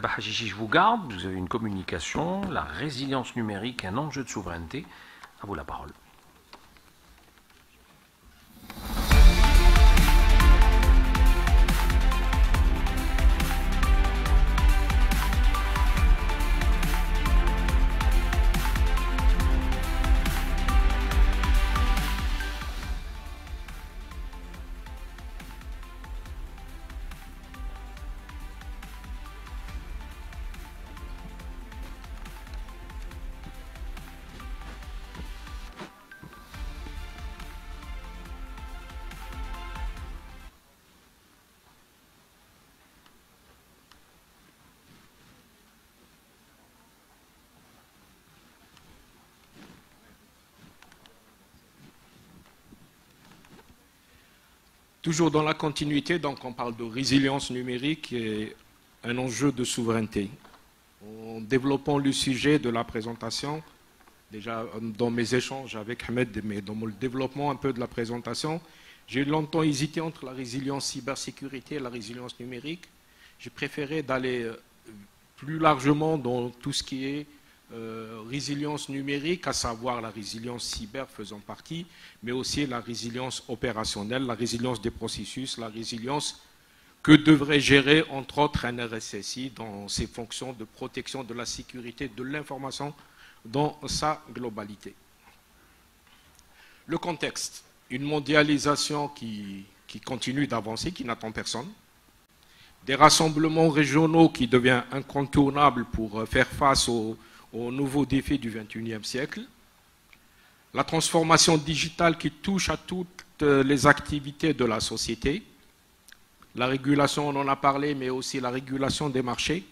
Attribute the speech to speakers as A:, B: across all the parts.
A: Bahachichi, je vous garde, vous avez une communication, la résilience numérique, un enjeu de souveraineté. À vous la parole.
B: Toujours dans la continuité, donc on parle de résilience numérique et un enjeu de souveraineté. En développant le sujet de la présentation, déjà dans mes échanges avec Ahmed, mais dans le développement un peu de la présentation, j'ai longtemps hésité entre la résilience cybersécurité et la résilience numérique. J'ai préféré d'aller plus largement dans tout ce qui est résilience numérique, à savoir la résilience cyber faisant partie, mais aussi la résilience opérationnelle, la résilience des processus, la résilience que devrait gérer entre autres un RSSI dans ses fonctions de protection de la sécurité de l'information dans sa globalité. Le contexte, une mondialisation qui continue d'avancer, qui n'attend personne, des rassemblements régionaux qui deviennent incontournables pour faire face aux nouveaux défis du XXIe siècle, la transformation digitale qui touche à toutes les activités de la société, la régulation, on en a parlé, mais aussi la régulation des marchés,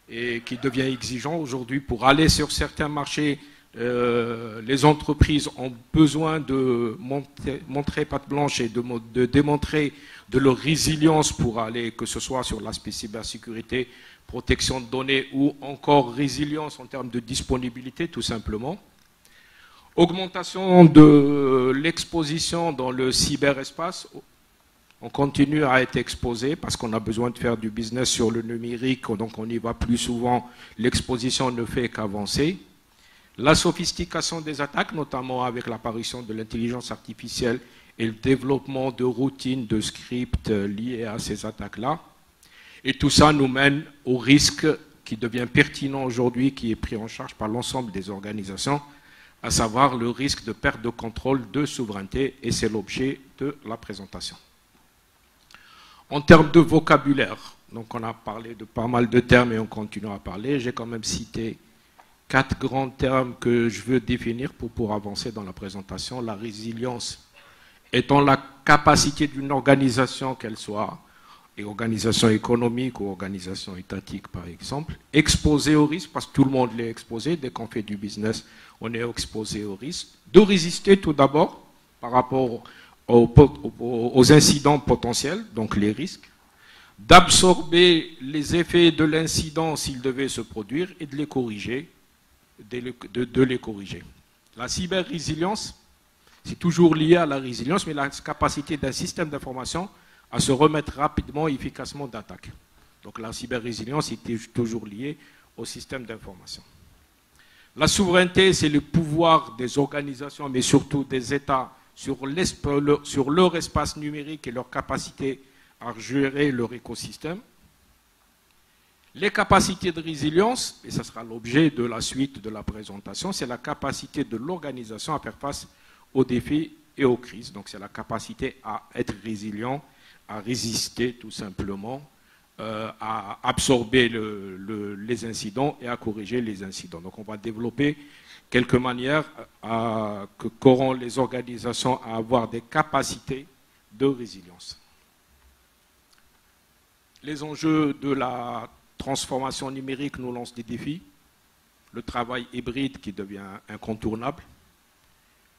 B: et qui devient exigeant aujourd'hui pour aller sur certains marchés. Les entreprises ont besoin de montrer patte blanche et de démontrer de leur résilience pour aller, que ce soit sur l'aspect cybersécurité, protection de données ou encore résilience en termes de disponibilité tout simplement. Augmentation de l'exposition dans le cyberespace. On continue à être exposé parce qu'on a besoin de faire du business sur le numérique, donc on y va plus souvent. L'exposition ne fait qu'avancer. La sophistication des attaques, notamment avec l'apparition de l'intelligence artificielle et le développement de routines, de scripts liés à ces attaques-là. Et tout ça nous mène au risque qui devient pertinent aujourd'hui, qui est pris en charge par l'ensemble des organisations, à savoir le risque de perte de contrôle de souveraineté, et c'est l'objet de la présentation. En termes de vocabulaire, donc on a parlé de pas mal de termes et on continue à parler, j'ai quand même cité 4 grands termes que je veux définir pour avancer dans la présentation. La résilience étant la capacité d'une organisation, qu'elle soit organisation économique ou organisation étatique par exemple, exposée au risque, parce que tout le monde l'est exposé, dès qu'on fait du business, on est exposé au risque, de résister tout d'abord par rapport aux incidents potentiels, donc les risques, d'absorber les effets de l'incident s'il devait se produire et de les corriger, de les corriger. La cyber-résilience, c'est toujours lié à la résilience, mais la capacité d'un système d'information à se remettre rapidement et efficacement d'attaque. Donc la cyber-résilience était toujours liée au système d'information. La souveraineté, c'est le pouvoir des organisations, mais surtout des États, sur leur espace numérique et leur capacité à gérer leur écosystème. Les capacités de résilience, et ce sera l'objet de la suite de la présentation, c'est la capacité de l'organisation à faire face aux défis et aux crises. Donc c'est la capacité à être résilient, à résister tout simplement, à absorber les incidents et à corriger les incidents. Donc on va développer quelques manières qu'auront les organisations à avoir des capacités de résilience. Les enjeux de la transformation numérique nous lancent des défis. Le travail hybride qui devient incontournable,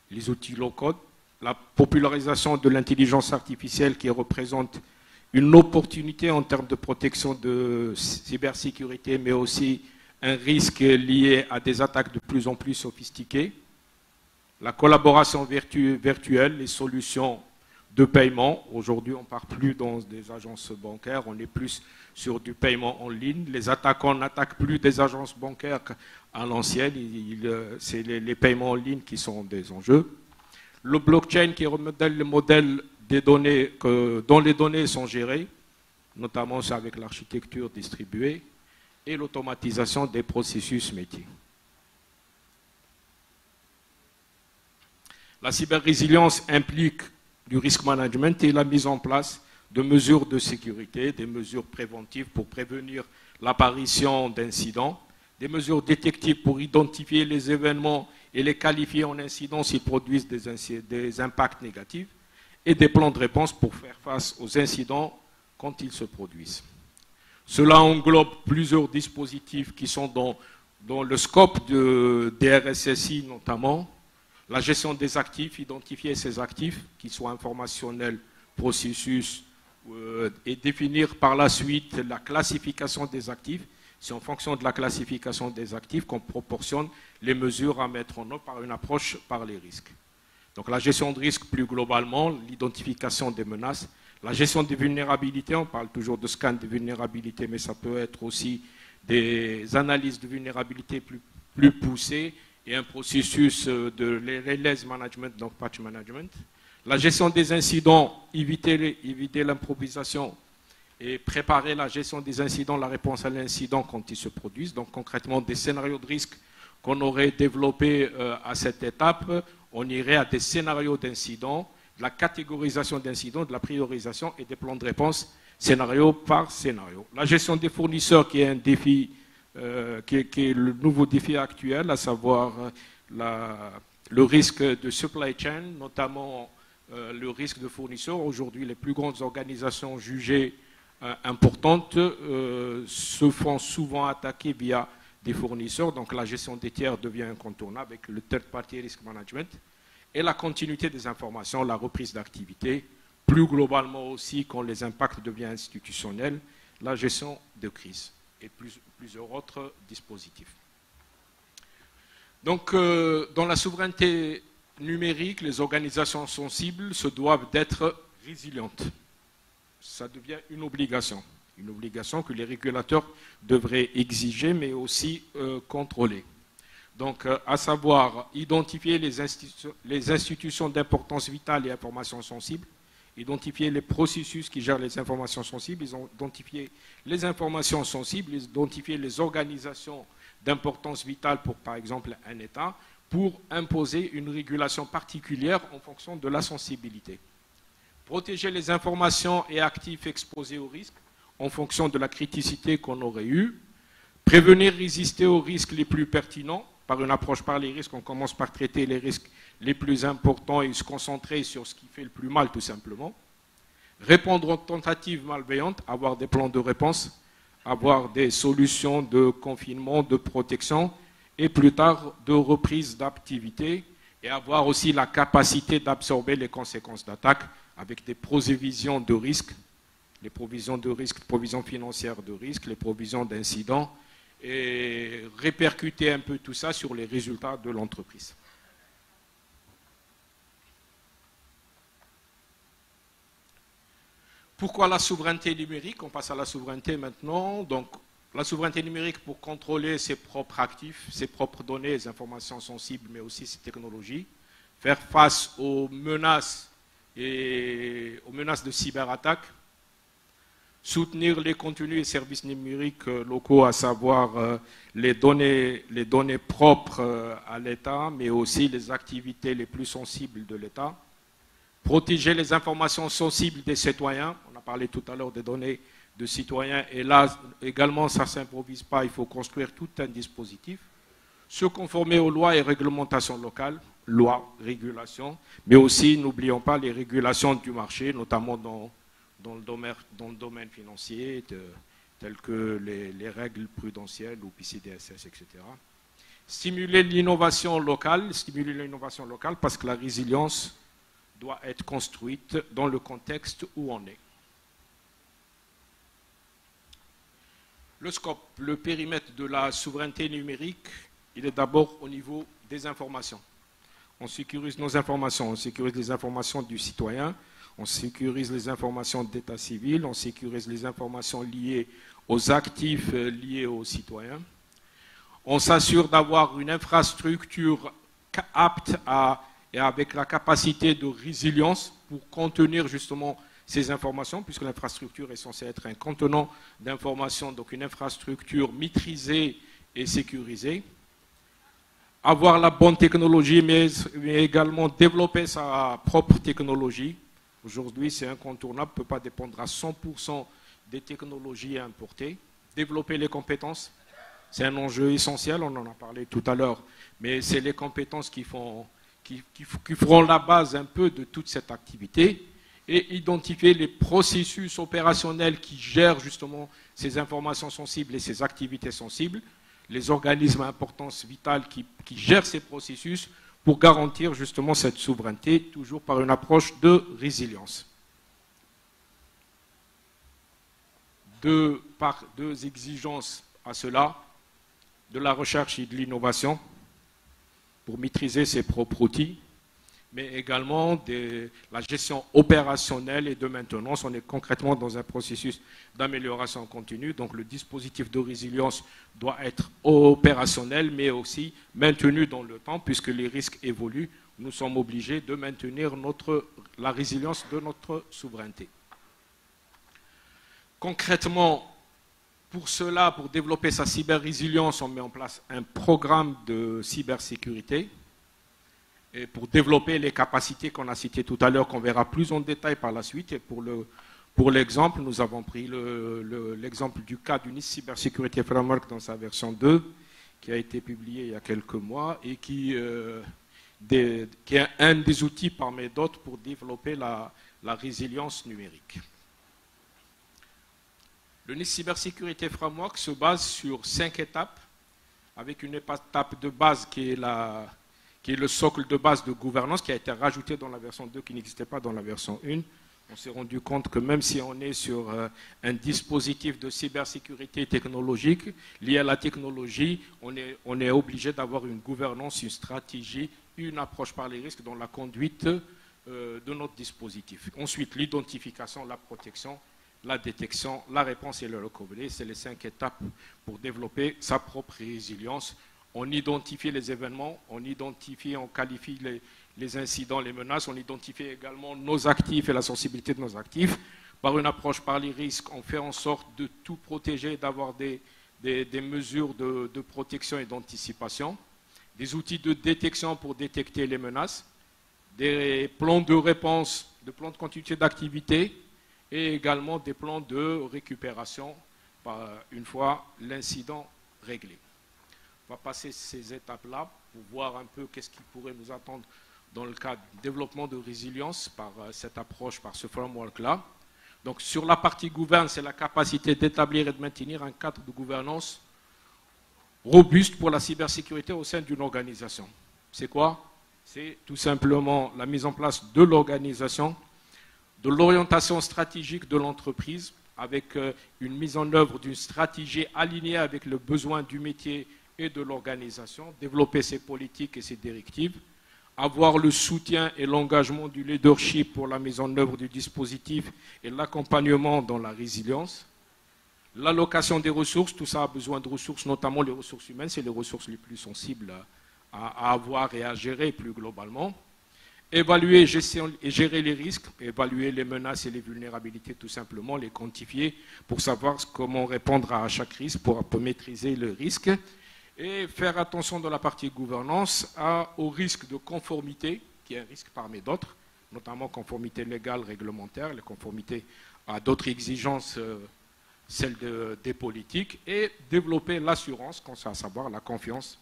B: les outils low-code, la popularisation de l'intelligence artificielle qui représente une opportunité en termes de protection de cybersécurité, mais aussi un risque lié à des attaques de plus en plus sophistiquées, la collaboration virtuelle, les solutions de paiement. Aujourd'hui, on ne part plus dans des agences bancaires, on est plus sur du paiement en ligne. Les attaquants n'attaquent plus des agences bancaires à l'ancienne, c'est les paiements en ligne qui sont des enjeux. Le blockchain qui remodèle le modèle des données dont les données sont gérées, notamment avec l'architecture distribuée, et l'automatisation des processus métiers. La cyber-résilience implique du risk management et la mise en place de mesures de sécurité, des mesures préventives pour prévenir l'apparition d'incidents, des mesures détectives pour identifier les événements et les qualifier en incidents s'ils produisent des impacts négatifs, et des plans de réponse pour faire face aux incidents quand ils se produisent. Cela englobe plusieurs dispositifs qui sont dans le scope des RSSI notamment, la gestion des actifs, identifier ces actifs, qu'ils soient informationnels, processus, et définir par la suite la classification des actifs. C'est en fonction de la classification des actifs qu'on proportionne les mesures à mettre en œuvre par une approche par les risques. Donc la gestion de risque plus globalement, l'identification des menaces, la gestion des vulnérabilités, on parle toujours de scan de vulnérabilité, mais ça peut être aussi des analyses de vulnérabilité plus poussées et un processus de release management, donc patch management. La gestion des incidents, éviter l'improvisation et préparer la gestion des incidents, la réponse à l'incident quand ils se produisent. Donc concrètement, des scénarios de risque qu'on aurait développés à cette étape, on irait à des scénarios d'incidents, de la catégorisation d'incidents, de la priorisation et des plans de réponse scénario par scénario. La gestion des fournisseurs qui est un défi, qui est le nouveau défi actuel, à savoir le risque de supply chain, notamment le risque de fournisseurs. Aujourd'hui, les plus grandes organisations jugées importantes se font souvent attaquer via des fournisseurs, donc la gestion des tiers devient incontournable avec le third party risk management et la continuité des informations, la reprise d'activité, plus globalement aussi quand les impacts deviennent institutionnels, la gestion de crise et plusieurs autres dispositifs. Donc dans la souveraineté numérique, les organisations sensibles se doivent d'être résilientes. Ça devient une obligation que les régulateurs devraient exiger, mais aussi contrôler. Donc, à savoir identifier les institutions d'importance vitale et informations sensibles, identifier les processus qui gèrent les informations sensibles, identifier les informations sensibles, identifier les organisations d'importance vitale pour, par exemple, un État, pour imposer une régulation particulière en fonction de la sensibilité. Protéger les informations et actifs exposés au risque en fonction de la criticité qu'on aurait eue. Prévenir, résister aux risques les plus pertinents. Par une approche par les risques, on commence par traiter les risques les plus importants et se concentrer sur ce qui fait le plus mal, tout simplement. Répondre aux tentatives malveillantes, avoir des plans de réponse, avoir des solutions de confinement, de protection, et plus tard de reprise d'activité, et avoir aussi la capacité d'absorber les conséquences d'attaque avec des provisions de risque, les provisions de risque, provisions financières de risque, les provisions d'incidents, et répercuter un peu tout ça sur les résultats de l'entreprise. Pourquoi la souveraineté numérique? On passe à la souveraineté maintenant. Donc, la souveraineté numérique pour contrôler ses propres actifs, ses propres données, les informations sensibles, mais aussi ses technologies. Faire face aux menaces de cyberattaque. Soutenir les contenus et services numériques locaux, à savoir les données propres à l'État, mais aussi les activités les plus sensibles de l'État. Protéger les informations sensibles des citoyens. On a parlé tout à l'heure des données de citoyens. Et là, également, ça ne s'improvise pas. Il faut construire tout un dispositif. Se conformer aux lois et réglementations locales. Lois, régulations. Mais aussi, n'oublions pas les régulations du marché, notamment dans le domaine financier, telles que les règles prudentielles ou PCDSS, etc. Stimuler l'innovation locale parce que la résilience doit être construite dans le contexte où on est. Le scope, le périmètre de la souveraineté numérique, il est d'abord au niveau des informations. On sécurise nos informations, on sécurise les informations du citoyen, on sécurise les informations d'état civil, on sécurise les informations liées aux actifs liés aux citoyens. On s'assure d'avoir une infrastructure apte et avec la capacité de résilience pour contenir justement ces informations, puisque l'infrastructure est censée être un contenant d'informations, donc une infrastructure maîtrisée et sécurisée. Avoir la bonne technologie, mais également développer sa propre technologie. Aujourd'hui, c'est incontournable, ne peut pas dépendre à 100% des technologies importées. Développer les compétences, c'est un enjeu essentiel, on en a parlé tout à l'heure, mais c'est les compétences qui feront la base un peu de toute cette activité, et identifier les processus opérationnels qui gèrent justement ces informations sensibles et ces activités sensibles, les organismes à importance vitale qui gèrent ces processus pour garantir justement cette souveraineté, toujours par une approche de résilience. Deux exigences à cela, de la recherche et de l'innovation pour maîtriser ses propres outils, mais également la gestion opérationnelle et de maintenance. On est concrètement dans un processus d'amélioration continue, donc le dispositif de résilience doit être opérationnel, mais aussi maintenu dans le temps, puisque les risques évoluent. Nous sommes obligés de maintenir la résilience de notre souveraineté. Concrètement, pour cela, pour développer sa cyber-résilience, on met en place un programme de cybersécurité et pour développer les capacités qu'on a citées tout à l'heure, qu'on verra plus en détail par la suite. Et pour l'exemple, nous avons pris l'exemple du cas du NIST Cybersecurity Framework dans sa version 2, qui a été publié il y a quelques mois et qui est un des outils parmi d'autres pour développer la résilience numérique. Le NIST Cybersecurity Framework se base sur 5 étapes, avec une étape de base qui est le socle de base de gouvernance qui a été rajouté dans la version 2 qui n'existait pas dans la version 1. On s'est rendu compte que même si on est sur un dispositif de cybersécurité technologique lié à la technologie, on est obligé d'avoir une gouvernance, une stratégie, une approche par les risques dans la conduite de notre dispositif. Ensuite, l'identification, la protection, la détection, la réponse et le recovery. C'est les 5 étapes pour développer sa propre résilience. On identifie les événements, on qualifie les incidents, les menaces, on identifie également nos actifs et la sensibilité de nos actifs. Par une approche par les risques, on fait en sorte de tout protéger, d'avoir des mesures de protection et d'anticipation, des outils de détection pour détecter les menaces, des plans de réponse, des plans de continuité d'activité et également des plans de récupération une fois l'incident réglé. On va passer ces étapes-là pour voir un peu qu'est-ce qui pourrait nous attendre dans le cadre du développement de résilience par cette approche, par ce framework-là. Donc sur la partie gouverne, c'est la capacité d'établir et de maintenir un cadre de gouvernance robuste pour la cybersécurité au sein d'une organisation. C'est quoi? C'est tout simplement la mise en place de l'organisation, de l'orientation stratégique de l'entreprise, avec une mise en œuvre d'une stratégie alignée avec le besoin du métier et de l'organisation, développer ses politiques et ses directives, avoir le soutien et l'engagement du leadership pour la mise en œuvre du dispositif et l'accompagnement dans la résilience, l'allocation des ressources, tout ça a besoin de ressources, notamment les ressources humaines, c'est les ressources les plus sensibles à avoir et à gérer plus globalement. Évaluer et gérer les risques, évaluer les menaces et les vulnérabilités tout simplement, les quantifier pour savoir comment répondre à chaque risque, pour maîtriser le risque. Et faire attention dans la partie gouvernance au risque de conformité, qui est un risque parmi d'autres, notamment conformité légale, réglementaire, la conformité à d'autres exigences, celles des politiques, et développer l'assurance, à savoir la confiance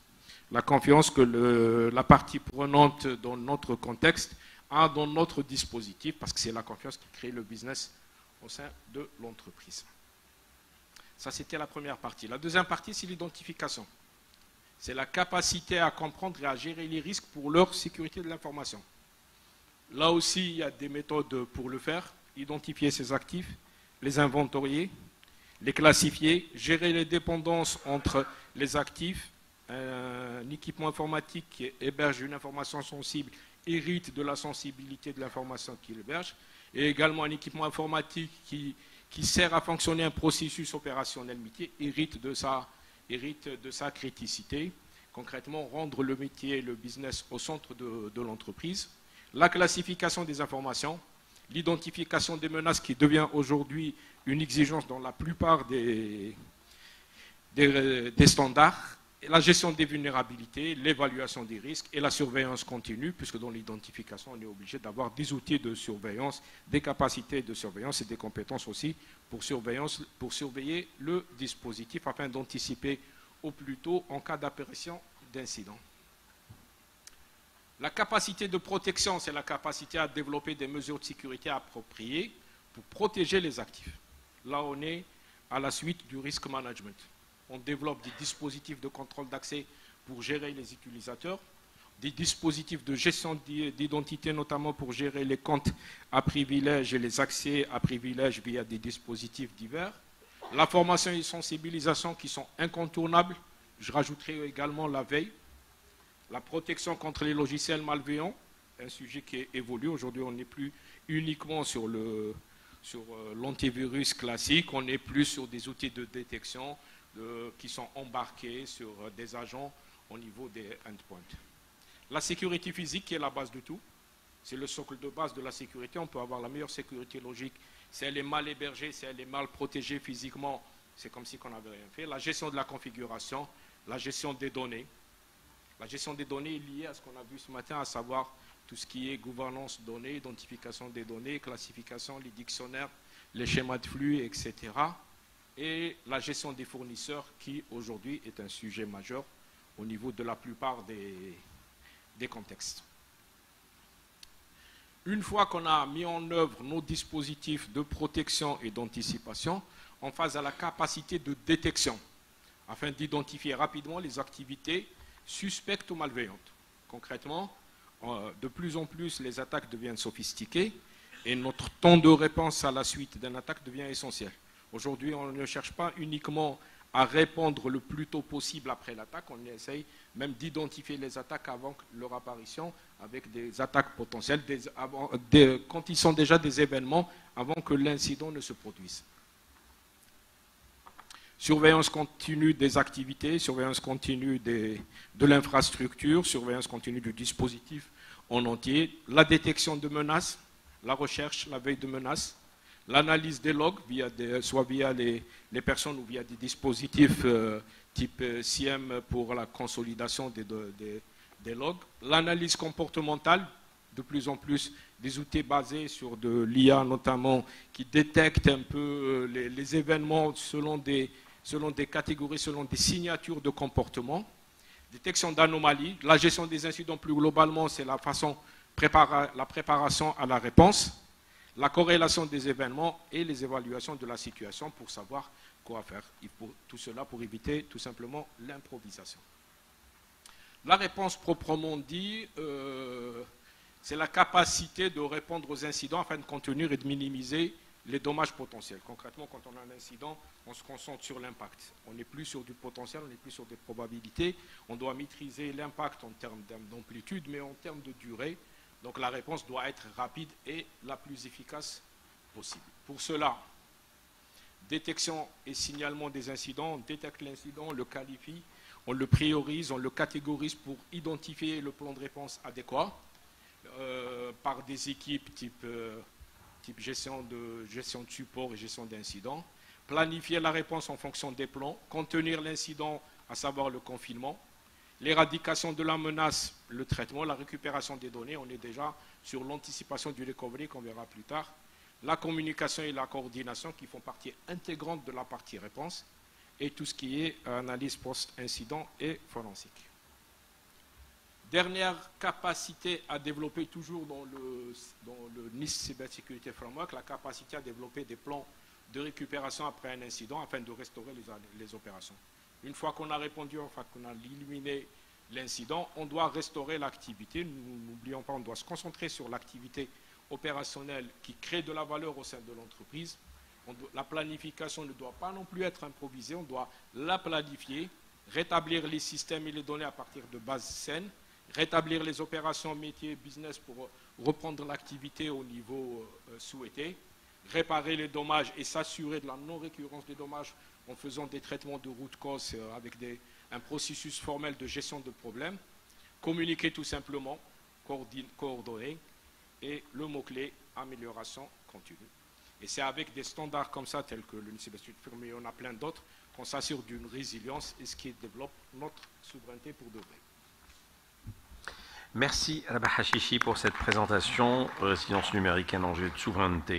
B: que la partie prenante dans notre contexte a dans notre dispositif, parce que c'est la confiance qui crée le business au sein de l'entreprise. Ça, c'était la première partie. La deuxième partie, c'est l'identification. C'est la capacité à comprendre et à gérer les risques pour leur sécurité de l'information. Là aussi, il y a des méthodes pour le faire. Identifier ses actifs, les inventorier, les classifier, gérer les dépendances entre les actifs. Un équipement informatique qui héberge une information sensible hérite de la sensibilité de l'information qu'il héberge. et également un équipement informatique qui sert à fonctionner un processus opérationnel métier hérite de sa criticité. Concrètement, rendre le métier et le business au centre de l'entreprise. La classification des informations, l'identification des menaces qui devient aujourd'hui une exigence dans la plupart des standards, la gestion des vulnérabilités, l'évaluation des risques et la surveillance continue, puisque dans l'identification, on est obligé d'avoir des outils de surveillance, des capacités de surveillance et des compétences aussi pour surveiller le dispositif afin d'anticiper au plus tôt en cas d'apparition d'incidents. La capacité de protection, c'est la capacité à développer des mesures de sécurité appropriées pour protéger les actifs. Là, on est à la suite du risk management. On développe des dispositifs de contrôle d'accès pour gérer les utilisateurs, des dispositifs de gestion d'identité, notamment pour gérer les comptes à privilèges et les accès à privilèges via des dispositifs divers. La formation et sensibilisation qui sont incontournables. Je rajouterai également la veille. La protection contre les logiciels malveillants, un sujet qui évolue. Aujourd'hui, on n'est plus uniquement sur l'antivirus classique, on est plus sur des outils de détection qui sont embarqués sur des agents au niveau des endpoints. La sécurité physique qui est la base de tout, c'est le socle de base de la sécurité. On peut avoir la meilleure sécurité logique. Si elle est mal hébergée, si elle est mal protégée physiquement, c'est comme si on n'avait rien fait. La gestion de la configuration, la gestion des données. La gestion des données est liée à ce qu'on a vu ce matin, à savoir tout ce qui est gouvernance données, identification des données, classification, les dictionnaires, les schémas de flux, etc. Et la gestion des fournisseurs qui aujourd'hui est un sujet majeur au niveau de la plupart des contextes. Une fois qu'on a mis en œuvre nos dispositifs de protection et d'anticipation, on passe à la capacité de détection afin d'identifier rapidement les activités suspectes ou malveillantes. Concrètement, de plus en plus, les attaques deviennent sophistiquées et notre temps de réponse à la suite d'une attaque devient essentiel. Aujourd'hui, on ne cherche pas uniquement à répondre le plus tôt possible après l'attaque, on essaye même d'identifier les attaques avant leur apparition avec des attaques potentielles, quand ils sont déjà des événements, avant que l'incident ne se produise. Surveillance continue des activités, surveillance continue de l'infrastructure, surveillance continue du dispositif en entier, la détection de menaces, la recherche, la veille de menaces, l'analyse des logs, soit via les personnes ou via des dispositifs type SIEM pour la consolidation des logs, l'analyse comportementale, de plus en plus des outils basés sur de l'IA notamment, qui détectent un peu les événements selon des catégories, selon des signatures de comportement, détection d'anomalies, la gestion des incidents plus globalement, c'est la préparation à la réponse, la corrélation des événements et les évaluations de la situation pour savoir quoi faire. Tout cela pour éviter tout simplement l'improvisation. La réponse proprement dit, c'est la capacité de répondre aux incidents afin de contenir et de minimiser les dommages potentiels. Concrètement, quand on a un incident, on se concentre sur l'impact. On n'est plus sur du potentiel, on n'est plus sur des probabilités. On doit maîtriser l'impact en termes d'amplitude, mais en termes de durée. Donc la réponse doit être rapide et la plus efficace possible. Pour cela, détection et signalement des incidents, on détecte l'incident, on le qualifie, on le priorise, on le catégorise pour identifier le plan de réponse adéquat par des équipes type gestion de support et gestion d'incidents, planifier la réponse en fonction des plans, contenir l'incident, à savoir le confinement, l'éradication de la menace, le traitement, la récupération des données, on est déjà sur l'anticipation du recovery qu'on verra plus tard, la communication et la coordination qui font partie intégrante de la partie réponse et tout ce qui est analyse post-incident et forensique. Dernière capacité à développer toujours dans le NIST Cybersecurity Framework, la capacité à développer des plans de récupération après un incident afin de restaurer les opérations. Une fois qu'on a répondu, enfin qu'on a éliminé l'incident, on doit restaurer l'activité. N'oublions pas, on doit se concentrer sur l'activité opérationnelle qui crée de la valeur au sein de l'entreprise. La planification ne doit pas non plus être improvisée, on doit la planifier, rétablir les systèmes et les données à partir de bases saines rétablir les opérations métiers business pour reprendre l'activité au niveau souhaité, réparer les dommages et s'assurer de la non-récurrence des dommages en faisant des traitements de root cause avec un processus formel de gestion de problèmes, communiquer tout simplement, coordonner, et le mot-clé, amélioration continue. Et c'est avec des standards comme ça, tels que l'UNICEF, mais il y en a plein d'autres, qu'on s'assure d'une résilience et ce qui développe notre souveraineté pour de vrai.
A: Merci Rabah Hashishi pour cette présentation. Résilience numérique, un enjeu de souveraineté.